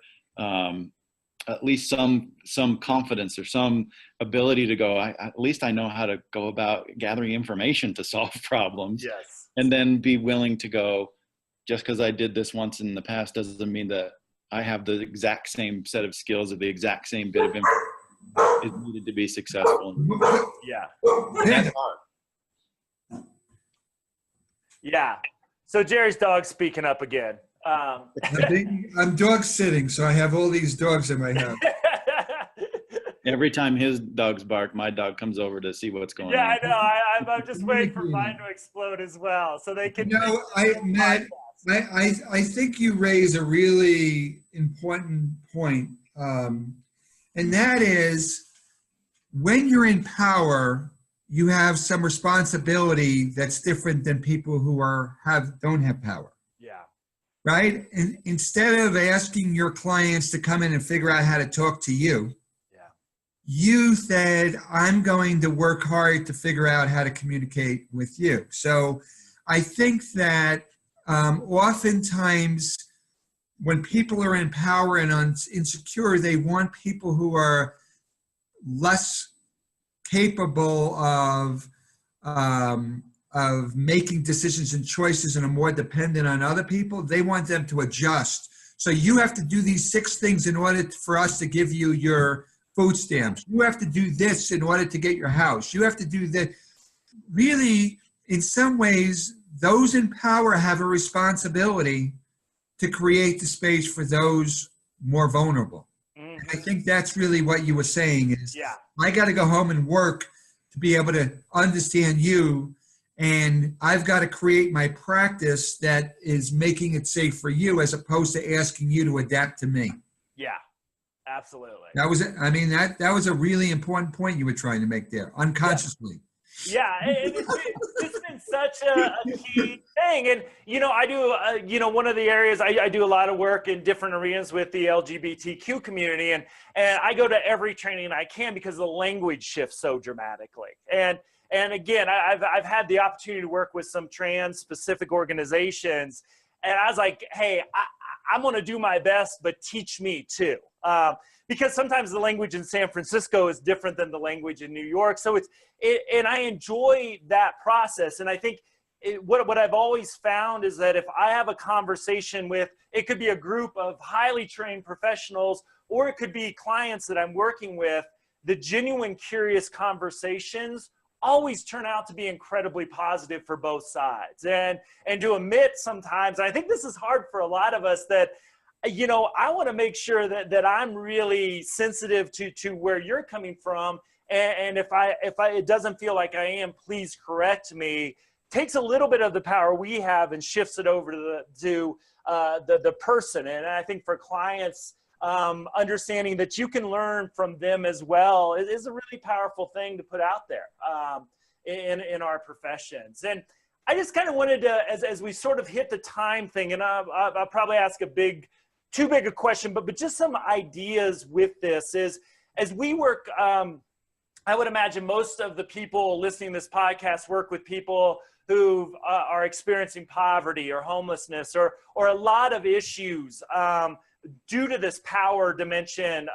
S3: at least some confidence or some ability to go, at least I know how to go about gathering information to solve problems.
S2: Yes.
S3: And then be willing to go, just because I did this once in the past doesn't mean that I have the exact same set of skills or the exact same bit of information is needed to be successful.
S2: Yeah.
S3: That's hard.
S2: Yeah. So Jerry's dog's speaking up again.
S4: I'm dog sitting, so I have all these dogs in my house.
S3: Every time his dogs bark, my dog comes over to see what's going on.
S2: Yeah, I know. I'm just waiting for mine to explode as well, so they can.
S4: Matt, I think you raise a really important point, and that is when you're in power, you have some responsibility that's different than people who don't have power.
S2: Yeah.
S4: Right? And instead of asking your clients to come in and figure out how to talk to you, you said, I'm going to work hard to figure out how to communicate with you. So I think that oftentimes when people are in power and insecure, they want people who are less capable of making decisions and choices and are more dependent on other people. They want them to adjust. So you have to do these 6 things in order for us to give you your food stamps. You have to do this in order to get your house. You have to do that. Really, in some ways, those in power have a responsibility to create the space for those more vulnerable. And I think that's really what you were saying is, I got to go home and work to be able to understand you, and I've got to create my practice that is making it safe for you as opposed to asking you to adapt to me.
S2: Yeah. Absolutely.
S4: That was a really important point you were trying to make there, unconsciously.
S2: Yeah, it's been such a key thing. And, I do, one of the areas, I do a lot of work in different arenas with the LGBTQ community. And I go to every training I can because the language shifts so dramatically. And again, I've had the opportunity to work with some trans-specific organizations. And I was like, hey, I'm going to do my best, but teach me too. Because sometimes the language in San Francisco is different than the language in New York. So and I enjoy that process. And I think what I've always found is that if I have a conversation with, it could be a group of highly trained professionals, or it could be clients that I'm working with, the genuine curious conversations always turn out to be incredibly positive for both sides. And to admit sometimes, and I think this is hard for a lot of us, that I want to make sure that I'm really sensitive to where you're coming from. And if it doesn't feel like I am, please correct me. Takes a little bit of the power we have and shifts it over to the person. And I think for clients, understanding that you can learn from them as well is a really powerful thing to put out there in our professions. And I just kind of wanted to, as we sort of hit the time thing, and I'll probably ask too big a question, but just some ideas with this is, as we work, I would imagine most of the people listening to this podcast work with people who are experiencing poverty or homelessness or a lot of issues due to this power dimension,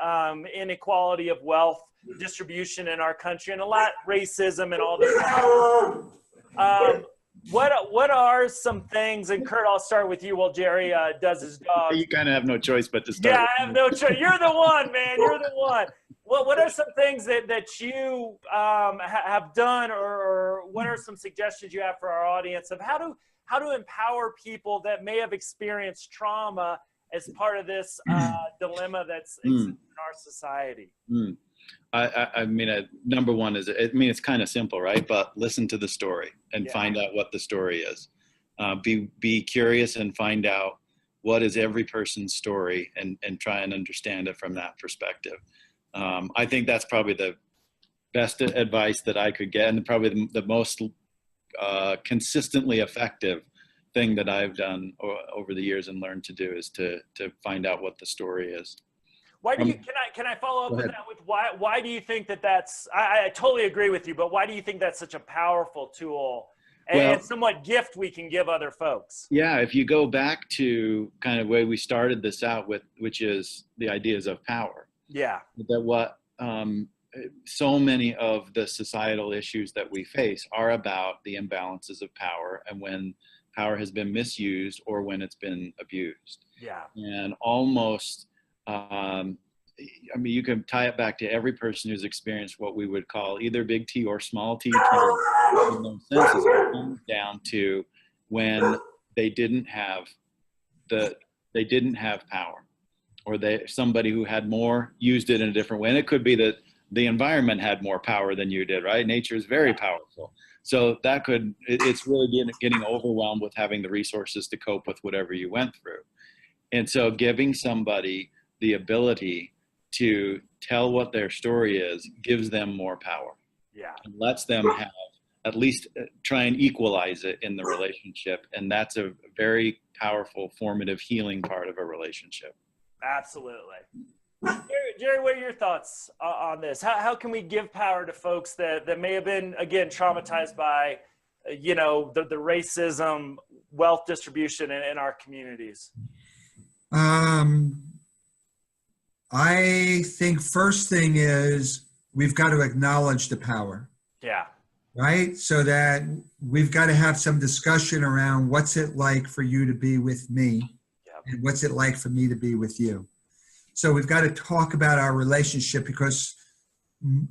S2: inequality of wealth distribution in our country, and a lot racism and all this. What are some things, and Curt, I'll start with you while Jerry does his dog.
S3: You kind of have no choice but to start.
S2: Yeah, I have no choice. You're the one, man. You're the one. Well, what are some things that you have done, or what are some suggestions you have for our audience of how to empower people that may have experienced trauma as part of this dilemma that's in our society?
S3: I mean, number one is, it's kind of simple, right? But listen to the story and find out what the story is. Be curious and find out what is every person's story and try and understand it from that perspective. I think that's probably the best advice that I could get, and probably the most consistently effective thing that I've done over the years and learned to do is to find out what the story is.
S2: Why do you, can I follow up with that with why do you think that's, I totally agree with you, but why do you think that's such a powerful tool and somewhat gift we can give other folks?
S3: Yeah, if you go back to kind of where we started this out with, which is the ideas of power. Yeah. That so many of the societal issues that we face are about the imbalances of power and when power has been misused or when it's been abused. Yeah. And almost, you can tie it back to every person who's experienced what we would call either big T or small T trauma. In those senses, it comes down to when they didn't have power, or somebody who had more used it in a different way. And it could be that the environment had more power than you did, right? Nature is very powerful. So that it's really getting overwhelmed with having the resources to cope with whatever you went through. And so giving somebody the ability to tell what their story is gives them more power.
S2: Yeah.
S3: And lets them have, at least try and equalize it in the relationship. And that's a very powerful, formative, healing part of a relationship.
S2: Absolutely. Jerry, what are your thoughts on this? How can we give power to folks that may have been, again, traumatized by, the racism, wealth distribution in our communities?
S4: I think first thing is we've got to acknowledge the power.
S2: Yeah.
S4: Right? So that we've got to have some discussion around what's it like for you to be with me, and what's it like for me to be with you. So we've got to talk about our relationship, because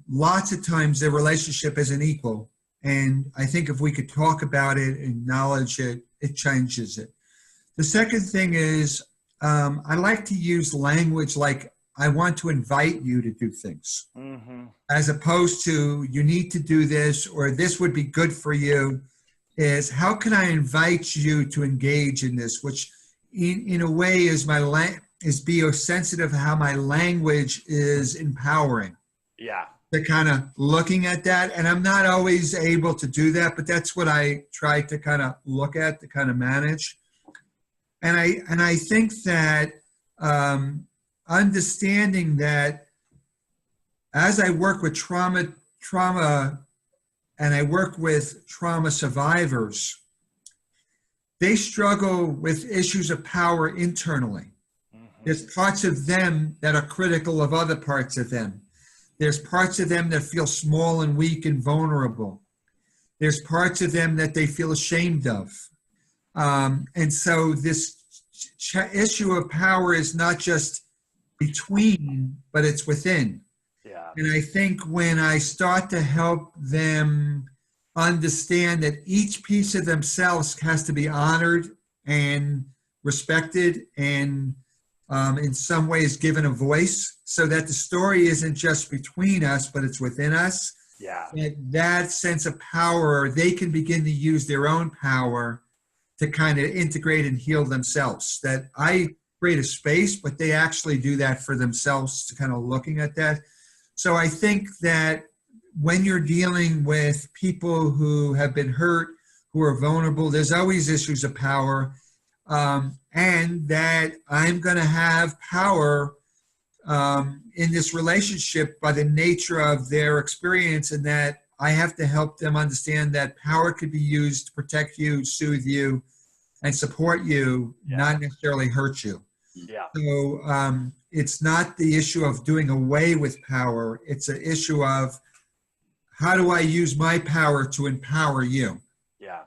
S4: lots of times the relationship isn't equal. And I think if we could talk about it, acknowledge it, it changes it. The second thing is I like to use language like, I want to invite you to do things, as opposed to you need to do this, or this would be good for you. Is how can I invite you to engage in this, which in a way is is be sensitive how my language is empowering.
S2: Yeah.
S4: To kind of looking at that. And I'm not always able to do that, but that's what I try to kind of look at, to kind of manage. And I think that understanding that as I work with trauma, and I work with trauma survivors, they struggle with issues of power internally. There's parts of them that are critical of other parts of them. There's parts of them that feel small and weak and vulnerable. There's parts of them that they feel ashamed of. And so this issue of power is not just between, but it's within.
S2: Yeah.
S4: And I think when I start to help them understand that each piece of themselves has to be honored and respected, and in some ways given a voice, so that the story isn't just between us, but it's within us.
S2: Yeah.
S4: That sense of power, they can begin to use their own power to kind of integrate and heal themselves. That I create a space, but they actually do that for themselves, to kind of looking at that. So I think that when you're dealing with people who have been hurt, who are vulnerable, there's always issues of power. And that I'm going to have power in this relationship by the nature of their experience, and that I have to help them understand that power could be used to protect you, soothe you, and support you, not necessarily hurt you.
S2: Yeah.
S4: So it's not the issue of doing away with power. It's an issue of how do I use my power to empower you?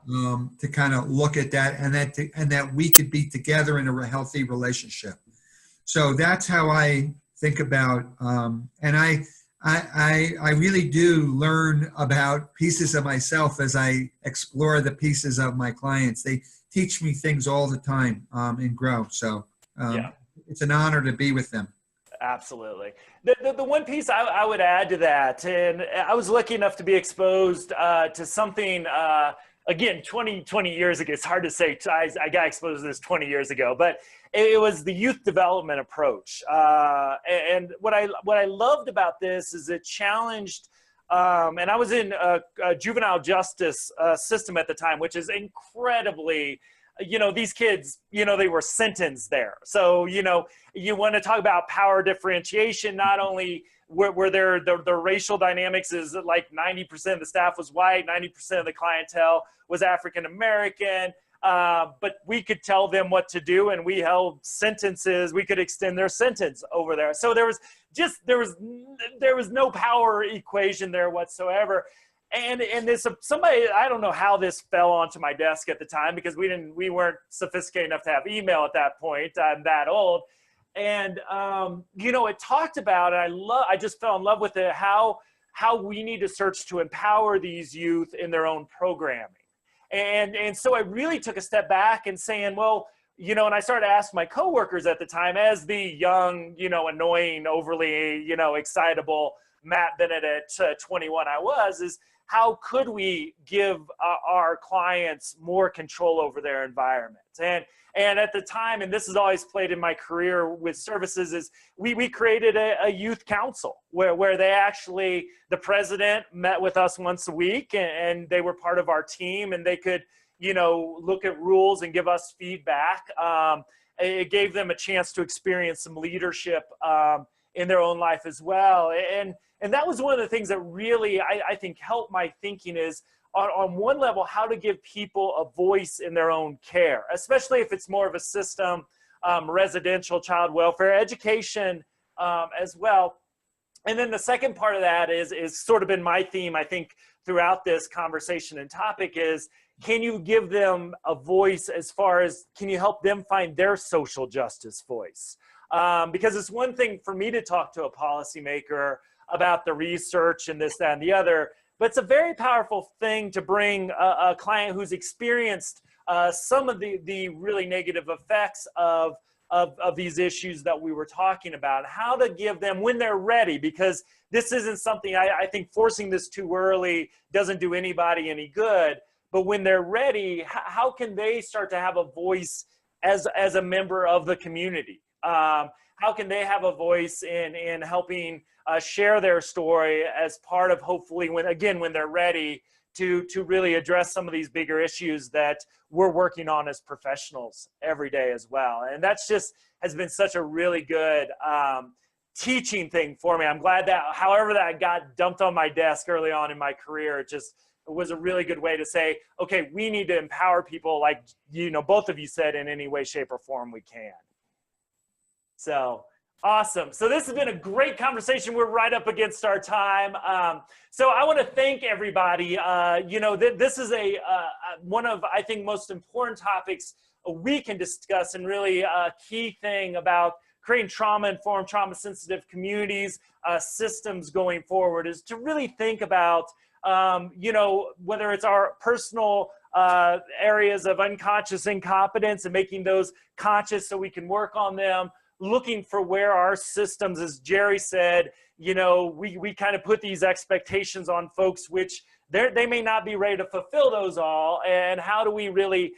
S4: To kind of look at that, and that we could be together in a healthy relationship. So that's how I think about, and I really do learn about pieces of myself as I explore the pieces of my clients. They teach me things all the time and grow. So it's an honor to be with them.
S2: Absolutely. The one piece I would add to that, and I was lucky enough to be exposed to something, again, 20 years ago. It's hard to say. I got exposed to this 20 years ago, but it was the youth development approach. And what I loved about this is it challenged, and I was in a juvenile justice system at the time, which is incredibly, these kids, they were sentenced there. So, you want to talk about power differentiation, not only where the racial dynamics is like 90% of the staff was white, 90% of the clientele was African-American, but we could tell them what to do, and we held sentences. We could extend their sentence over there. So there was no power equation there whatsoever. And this, somebody, I don't know how this fell onto my desk at the time, because we weren't sophisticated enough to have email at that point. I'm that old. And, it talked about, and I just fell in love with it, how we need to search to empower these youth in their own programming. And so I really took a step back and saying, well, and I started to ask my coworkers at the time, as the young, annoying, overly, excitable Matt Bennett at 21 I was, is how could we give our clients more control over their environment? And at the time, and this has always played in my career with services, is we created a youth council where they actually, the president met with us once a week, and they were part of our team, and they could, you know, look at rules and give us feedback. It gave them a chance to experience some leadership in their own life as well. And that was one of the things that really, I think, helped my thinking, is on one level, how to give people a voice in their own care, especially if it's more of a system, residential, child welfare, education as well. And then the second part of that is sort of been my theme, I think, throughout this conversation and topic is, can you give them a voice as far as, can you help them find their social justice voice? Because it's one thing for me to talk to a policymaker about the research and this, that, and the other, but it's a very powerful thing to bring a client who's experienced some of the really negative effects of these issues that we were talking about, how to give them when they're ready, because this isn't something, I think forcing this too early doesn't do anybody any good, but when they're ready, how can they start to have a voice as a member of the community? How can they have a voice in helping share their story as part of, hopefully, when they're ready to really address some of these bigger issues that we're working on as professionals every day as well. And that's just has been such a really good teaching thing for me. I'm glad that however that got dumped on my desk early on in my career, it was a really good way to say, okay, we need to empower people, like, you know, both of you said, in any way, shape, or form we can. So awesome. So this has been a great conversation. We're right up against our time. So I want to thank everybody. You know, this is one of, I think, most important topics we can discuss, and really a key thing about creating trauma-informed, trauma-sensitive communities, systems going forward, is to really think about, you know, whether it's our personal areas of unconscious incompetence and making those conscious so we can work on them, looking for where our systems, as Jerry said, you know, we kind of put these expectations on folks, which they may not be ready to fulfill those all, and how do we really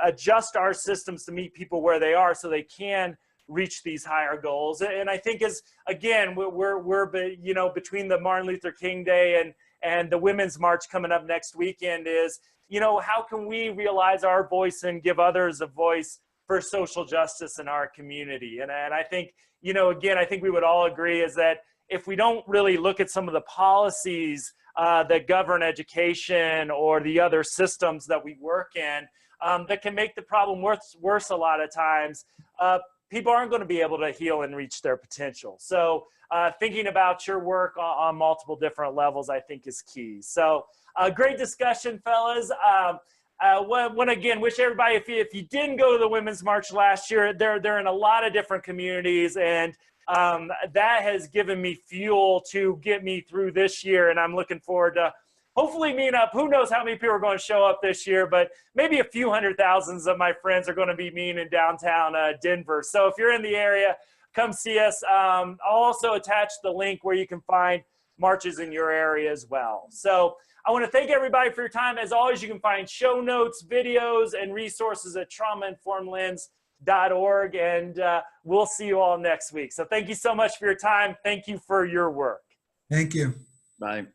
S2: adjust our systems to meet people where they are so they can reach these higher goals. And I think, as again, we're you know, between the Martin Luther King Day and the Women's March coming up next weekend, is, you know, how can we realize our voice and give others a voice for social justice in our community? And I think, you know, again, I think we would all agree is that if we don't really look at some of the policies that govern education or the other systems that we work in, that can make the problem worse a lot of times, people aren't going to be able to heal and reach their potential. So thinking about your work on multiple different levels, I think, is key. So great discussion, fellas. Want to again wish everybody, if you didn't go to the Women's March last year, they're in a lot of different communities, and that has given me fuel to get me through this year. And I'm looking forward to hopefully meeting up. Who knows how many people are going to show up this year, but maybe a few hundred thousands of my friends are going to be meeting in downtown Denver. So if you're in the area, come see us. I'll also attach the link where you can find marches in your area as well. So I want to thank everybody for your time. As always, you can find show notes, videos, and resources at traumainformedlens.org, and we'll see you all next week. So thank you so much for your time. Thank you for your work.
S4: Thank you.
S3: Bye.